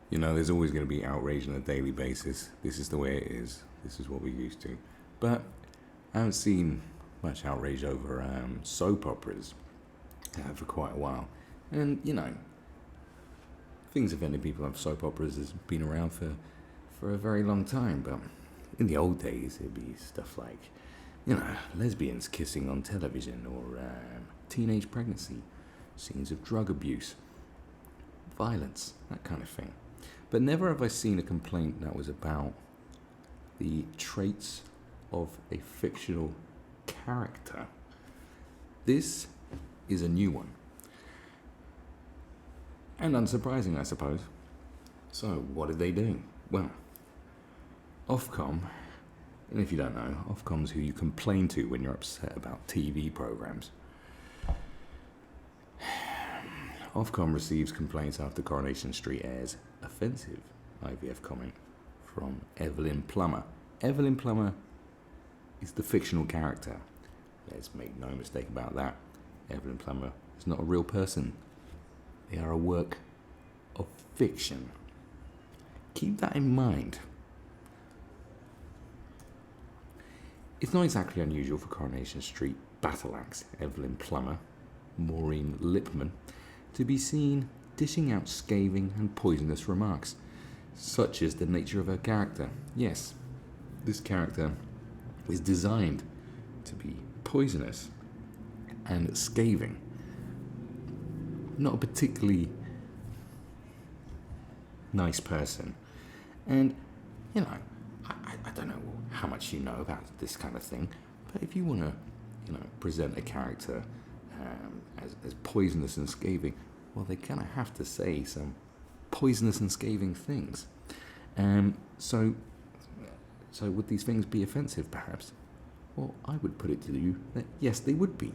You know, there's always going to be outrage on a daily basis. This is the way it is. This is what we're used to. But I haven't seen much outrage over soap operas for quite a while. And, you know, things offending people of soap operas has been around for a very long time. But in the old days, it'd be stuff like, you know, lesbians kissing on television or teenage pregnancy, scenes of drug abuse, violence, that kind of thing. But never have I seen a complaint that was about the traits of a fictional character. This is a new one. And unsurprising, I suppose. So, what did they do? Well, Ofcom, and if you don't know, Ofcom's who you complain to when you're upset about TV programs. Ofcom receives complaints after Coronation Street airs offensive IVF comment from Evelyn Plummer. Evelyn Plummer is the fictional character. Let's make no mistake about that. Evelyn Plummer is not a real person. They are a work of fiction. Keep that in mind. It's not exactly unusual for Coronation Street battle axe Evelyn Plummer, Maureen Lipman, to be seen dishing out scathing and poisonous remarks, such as the nature of her character. Yes, this character is designed to be poisonous and scathing. Not a particularly nice person. And, you know, I don't know how much you know about this kind of thing, but if you want to, you know, present a character as poisonous and scathing, well, they're going to have to say some poisonous and scathing things. So would these things be offensive, perhaps? Well, I would put it to you that yes, they would be.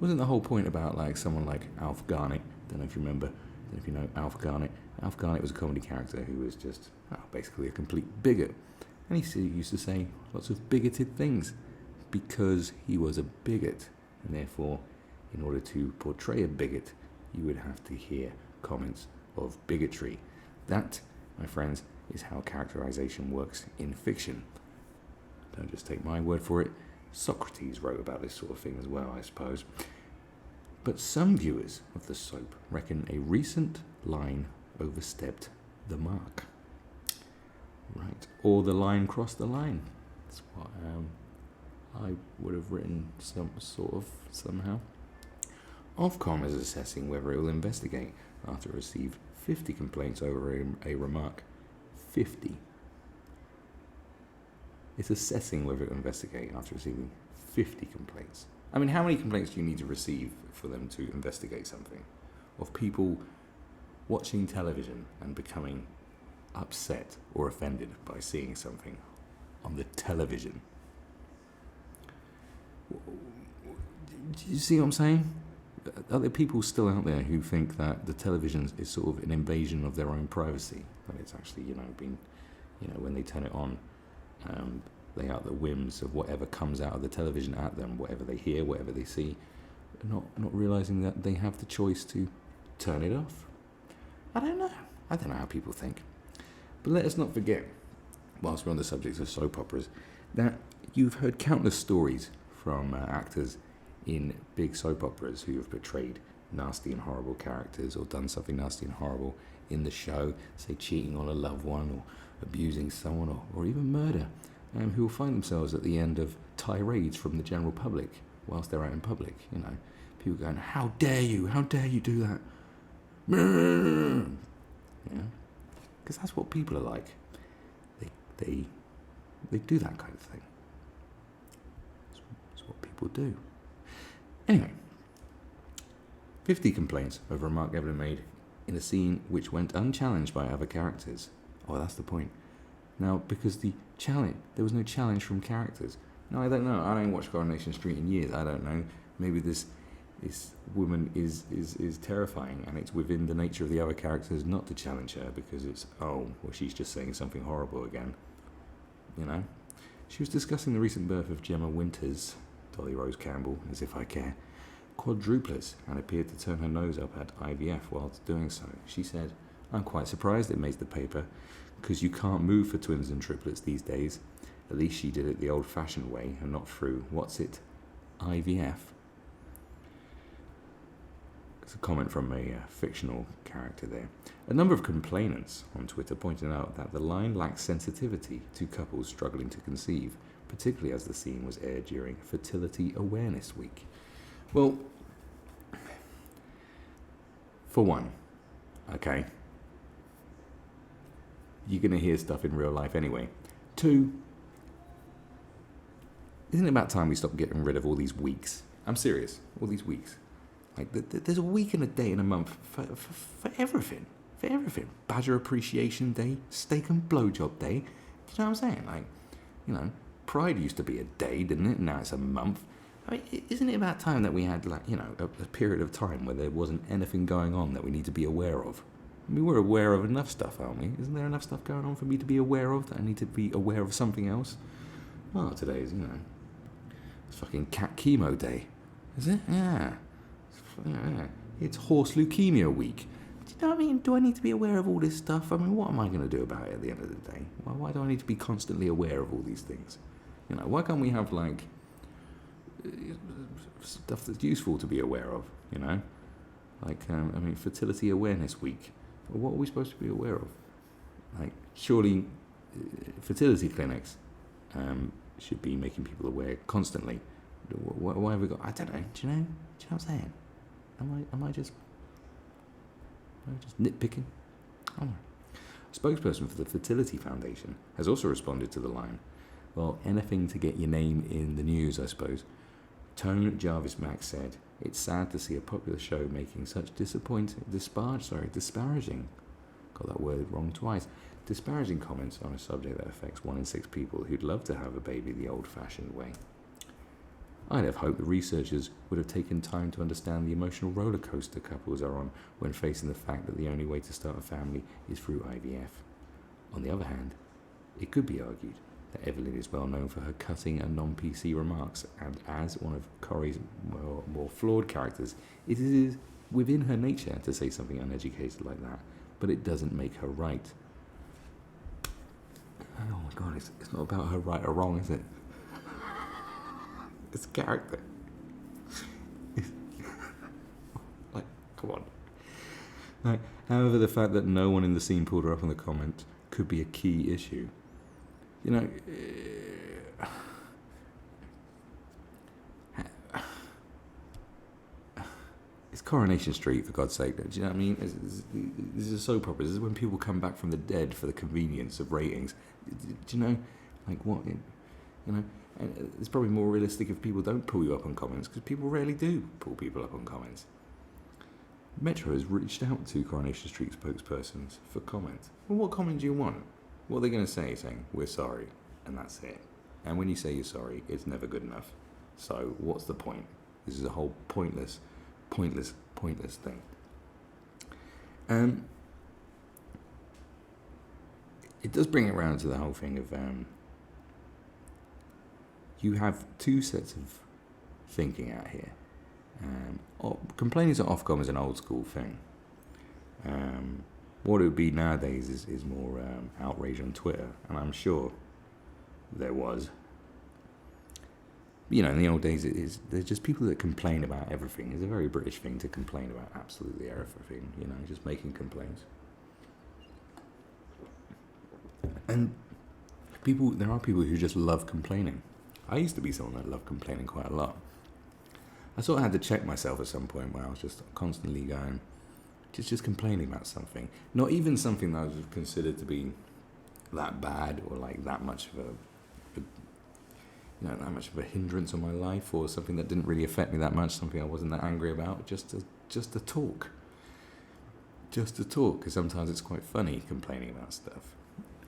Wasn't the whole point about like someone like Alf Garnett? Don't know if you remember. Don't know if you know Alf Garnett. Alf Garnett was a comedy character who was just basically a complete bigot, and he used to say lots of bigoted things because he was a bigot, and therefore, in order to portray a bigot, you would have to hear comments of bigotry. That, my friends, is how characterization works in fiction. Don't just take my word for it. Socrates wrote about this sort of thing as well, I suppose. But some viewers of the soap reckon a recent line overstepped the mark. Right. Or the line crossed the line. That's what I would have written somehow. Ofcom is assessing whether it will investigate after it received 50 complaints over a remark. 50. It's assessing whether it will investigate after receiving 50 complaints. I mean, how many complaints do you need to receive for them to investigate something? Of people watching television and becoming upset or offended by seeing something on the television. Do you see what I'm saying? Are there people still out there who think that the television is sort of an invasion of their own privacy? That it's actually, when they turn it on, they are at the whims of whatever comes out of the television at them, whatever they hear, whatever they see, not realizing that they have the choice to turn it off. I don't know how people think. But let us not forget, whilst we're on the subject of soap operas, that you've heard countless stories from actors in big soap operas who have portrayed nasty and horrible characters or done something nasty and horrible in the show, say cheating on a loved one or abusing someone or even murder, who will find themselves at the end of tirades from the general public whilst they're out in public. You know, people going, "How dare you do that?" Yeah, because that's what people are like. They do that kind of thing. That's what people do. Anyway, 50 complaints over a remark Evelyn made in a scene which went unchallenged by other characters. Oh, that's the point. Now, because there was no challenge from characters. No, I don't know. I don't watch Coronation Street in years. I don't know. Maybe this woman is terrifying, and it's within the nature of the other characters not to challenge her because it's, she's just saying something horrible again. You know? She was discussing the recent birth of Gemma Winters, Dolly Rose Campbell, as if I care, quadruplets, and appeared to turn her nose up at IVF whilst doing so. She said, I'm quite surprised it made the paper, because you can't move for twins and triplets these days. At least she did it the old-fashioned way and not through, what's it, IVF? It's a comment from a fictional character there. A number of complainants on Twitter pointed out that the line lacks sensitivity to couples struggling to conceive, particularly as the scene was aired during Fertility Awareness Week. Well, for one, okay, you're going to hear stuff in real life anyway. Two, isn't it about time we stop getting rid of all these weeks? I'm serious, all these weeks. Like, there's a week and a day and a month for everything. For everything. Badger Appreciation Day, Steak and Blowjob Day. Do you know what I'm saying? Like, you know, Pride used to be a day, didn't it? Now it's a month. I mean, isn't it about time that we had, like, you know, a period of time where there wasn't anything going on that we need to be aware of? I mean, we're aware of enough stuff, aren't we? Isn't there enough stuff going on for me to be aware of that I need to be aware of something else? Well, today is, you know, it's fucking cat chemo day. Is it? Yeah. It's horse leukemia week. Do you know what I mean? Do I need to be aware of all this stuff? I mean, what am I going to do about it at the end of the day? Why do I need to be constantly aware of all these things? You know, why can't we have, like, stuff that's useful to be aware of, you know? Like, I mean, Fertility Awareness Week. Well, what are we supposed to be aware of? Like, surely fertility clinics should be making people aware constantly. Why have we got... I don't know. Do you know what I'm saying? Am I just nitpicking? I don't know. A spokesperson for the Fertility Foundation has also responded to the line. Well, anything to get your name in the news, I suppose. Tone Jarvis Mack said, "It's sad to see a popular show making such disparaging, got that word wrong twice, disparaging comments on a subject that affects 1 in 6 people who'd love to have a baby the old-fashioned way. I'd have hoped the researchers would have taken time to understand the emotional roller coaster couples are on when facing the fact that the only way to start a family is through IVF. On the other hand, it could be argued that Evelyn is well known for her cutting and non-PC remarks, and as one of Corey's more flawed characters, it is within her nature to say something uneducated like that, but it doesn't make her right." Oh my god, it's not about her right or wrong, is it? It's character. Like, come on. Like, however, the fact that no one in the scene pulled her up on the comment could be a key issue. You know, it's Coronation Street, for God's sake. Do you know what I mean? This is a soap opera. This is when people come back from the dead for the convenience of ratings. Do you know, like, what? You know, and it's probably more realistic if people don't pull you up on comments, because people rarely do pull people up on comments. Metro has reached out to Coronation Street spokespersons for comment. Well, what comment do you want? What are they going to say? Saying, "We're sorry," and that's it. And when you say you're sorry, it's never good enough. So what's the point? This is a whole pointless thing. It does bring it around to the whole thing of you have two sets of thinking out here. Complaining to Ofcom is an old school thing. What it would be nowadays is more outrage on Twitter, and I'm sure there was. You know, in the old days, there's just people that complain about everything. It's a very British thing to complain about absolutely everything, you know, just making complaints. And there are people who just love complaining. I used to be someone that loved complaining quite a lot. I sort of had to check myself at some point where I was just constantly going, just complaining about something. Not even something that I was considered to be that bad or like that much of that much of a hindrance on my life, or something that didn't really affect me that much, something I wasn't that angry about, just to talk. Just to talk, because sometimes it's quite funny complaining about stuff.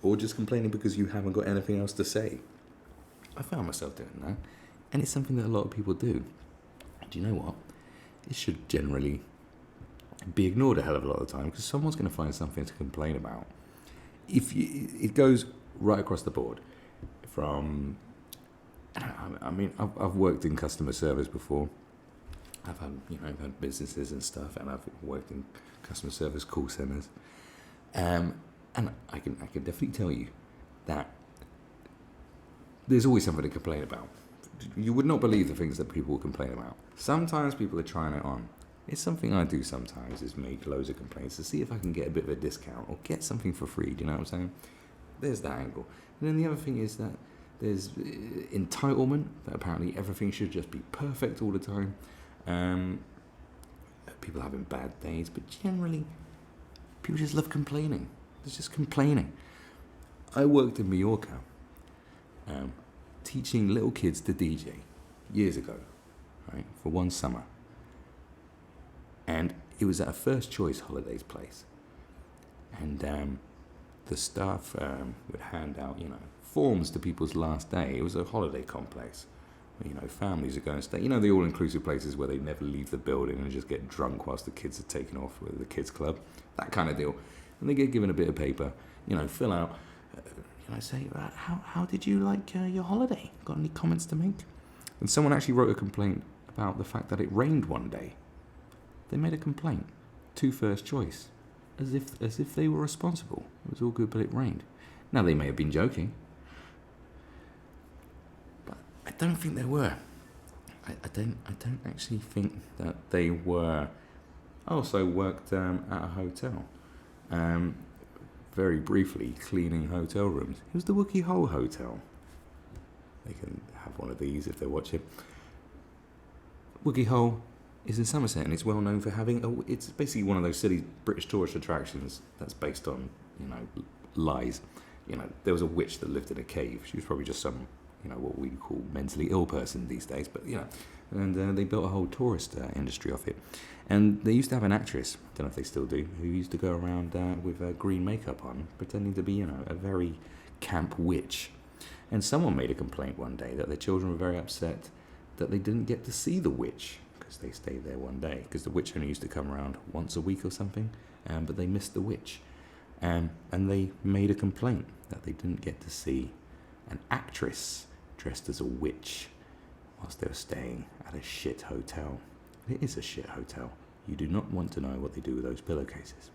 Or just complaining because you haven't got anything else to say. I found myself doing that, and it's something that a lot of people do. Do you know what? It should generally be ignored a hell of a lot of the time, because someone's going to find something to complain about. It goes right across the board. From, I mean, I've worked in customer service before. I've had businesses and stuff, and I've worked in customer service call centers. And I can definitely tell you that there's always something to complain about. You would not believe the things that people will complain about. Sometimes people are trying it on. It's something I do sometimes, is make loads of complaints to see if I can get a bit of a discount or get something for free. Do you know what I'm saying? There's that angle. And then the other thing is that there's entitlement, that apparently everything should just be perfect all the time. People having bad days, but generally, people just love complaining. It's just complaining. I worked in Mallorca, teaching little kids to DJ years ago, right, for one summer. And it was at a first choice holidays place. And the staff would hand out, forms to people's last day. It was a holiday complex. Families are going to stay. The all-inclusive places where they never leave the building and just get drunk whilst the kids are taken off with the kids club. That kind of deal. And they get given a bit of paper, fill out, say, how did you like your holiday? Got any comments to make? And someone actually wrote a complaint about the fact that it rained one day. They made a complaint to first choice, as if they were responsible. It was all good, but it rained. Now, they may have been joking, but I don't think they were. I don't actually think that they were. I also worked at a hotel, very briefly cleaning hotel rooms. It was the Wookie Hole Hotel. They can have one of these if they watch it. Wookie Hole is in Somerset, and it's well known for having it's basically one of those silly British tourist attractions that's based on lies. There was a witch that lived in a cave. She was probably just some what we call mentally ill person these days, but and they built a whole tourist industry off it. And they used to have an actress, don't know if they still do, who used to go around with green makeup on, pretending to be a very camp witch. And someone made a complaint one day that their children were very upset that they didn't get to see the witch, because they stayed there one day, because the witch only used to come around once a week or something, but they missed the witch. And they made a complaint that they didn't get to see an actress dressed as a witch whilst they were staying at a shit hotel. It is a shit hotel. You do not want to know what they do with those pillowcases.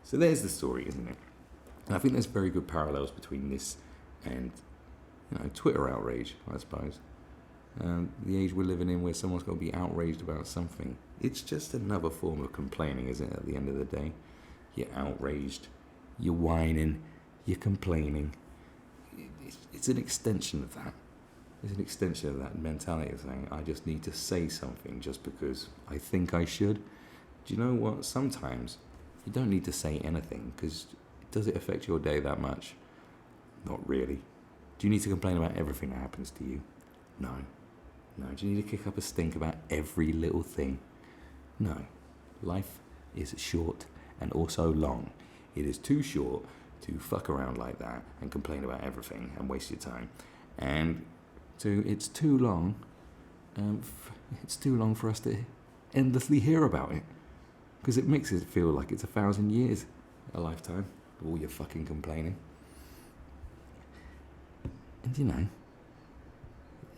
So there's the story, isn't it? And I think there's very good parallels between this and Twitter outrage, I suppose. The age we're living in where someone's got to be outraged about something. It's just another form of complaining, isn't it, at the end of the day? You're outraged, you're whining, you're complaining. It's an extension of that. It's an extension of that mentality of saying, I just need to say something just because I think I should. Do you know what? Sometimes you don't need to say anything, because does it affect your day that much? Not really. Do you need to complain about everything that happens to you? No. Do you need to kick up a stink about every little thing? No. Life is short and also long. It is too short to fuck around like that and complain about everything and waste your time. And it's too long. It's too long for us to endlessly hear about it, because it makes it feel like it's 1,000 years, a lifetime of all your fucking complaining. And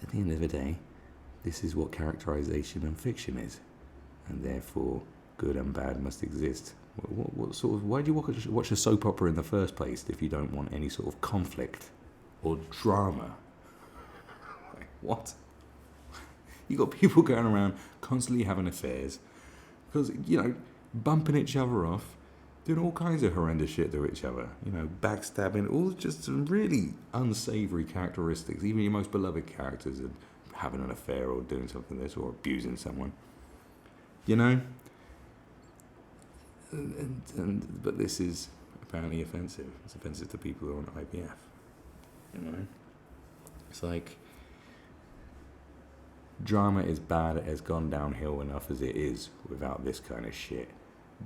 at the end of the day, this is what characterization and fiction is, and therefore good and bad must exist. What sort of? Why do you watch a soap opera in the first place if you don't want any sort of conflict or drama? What? You got people going around constantly having affairs, because bumping each other off, doing all kinds of horrendous shit to each other. Backstabbing, all just some really unsavory characteristics. Even your most beloved characters are having an affair or doing something like this or abusing someone. But this is apparently offensive. It's offensive to people who are on IVF. It's like, drama is bad. It has gone downhill enough as it is without this kind of shit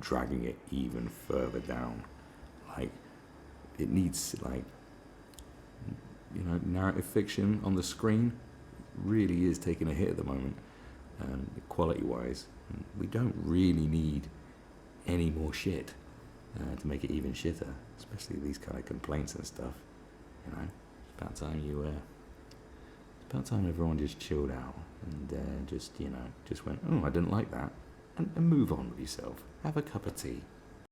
dragging it even further down. Like, it needs, narrative fiction on the screen really is taking a hit at the moment, quality-wise. We don't really need any more shit to make it even shitter, especially these kind of complaints and stuff. It's about time everyone just chilled out and just went, oh, I didn't like that, and move on with yourself. Have a cup of tea,